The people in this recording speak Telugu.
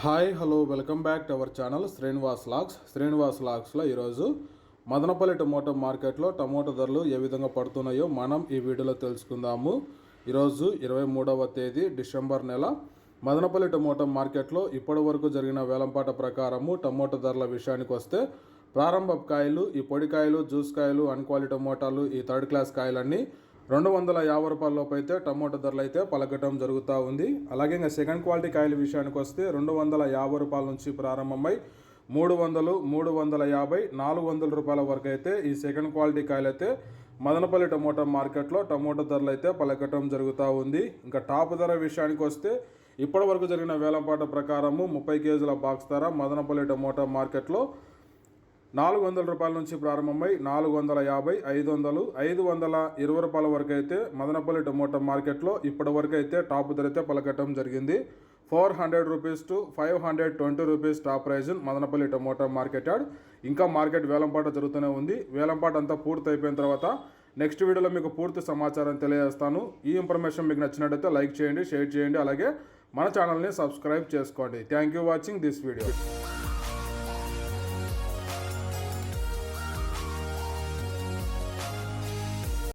Hi hello welcome back to our channel Srinivas లాగ్స్లో ఈరోజు మదనపల్లి టమోటా మార్కెట్లో టమోటా ధరలు ఏ విధంగా పడుతున్నాయో మనం ఈ వీడియోలో తెలుసుకుందాము. ఈరోజు 23వ తేదీ డిసెంబర్ నెల మదనపల్లి టమోటా మార్కెట్లో ఇప్పటి వరకు జరిగిన వేలంపాట ప్రకారము టమోటా ధరల విషయానికి వస్తే ప్రారంభ కాయలు, ఈ పొడికాయలు, జ్యూస్ కాయలు, అన్క్వాలిటీ టమోటాలు, ఈ థర్డ్ క్లాస్ కాయలన్నీ 250 రూపాయల లోపు అయితే టమోటా ధరలు అయితే పలకటం జరుగుతూ ఉంది. అలాగే ఇంకా సెకండ్ క్వాలిటీ కాయల విషయానికి వస్తే 250 రూపాయల నుంచి ప్రారంభమై 300, 350, 400 రూపాయల వరకు అయితే ఈ సెకండ్ క్వాలిటీ కాయలు అయితే మదనపల్లి టమోటా మార్కెట్లో టమోటా ధరలు అయితే పలకటం జరుగుతూ ఉంది. ఇంకా టాప్ ధర విషయానికి వస్తే ఇప్పటి వరకు జరిగిన వేలంపాట ప్రకారము 30 కేజీల బాక్స్ ధర మదనపల్లి టమోటా మార్కెట్లో 400 రూపాయల నుంచి ప్రారంభమై 450, 500, 520 రూపాయల వరకు అయితే మదనపల్లి టమోటా మార్కెట్లో ఇప్పటి వరకు అయితే టాప్ ధర అయితే పలకటం జరిగింది. 400 rupees to 520 rupees top price Madanapalle tomato market yard. ఇంకా మార్కెట్ వేలంపాట జరుగుతూనే ఉంది. వేలంపాట అంతా పూర్తి అయిపోయిన తర్వాత నెక్స్ట్ వీడియోలో మీకు పూర్తి సమాచారం తెలియజేస్తాను. ఈ ఇన్ఫర్మేషన్ మీకు నచ్చినట్టయితే లైక్ చేయండి, షేర్ చేయండి, అలాగే మన ఛానల్ని సబ్స్క్రైబ్ చేసుకోండి. Thank you watching this video.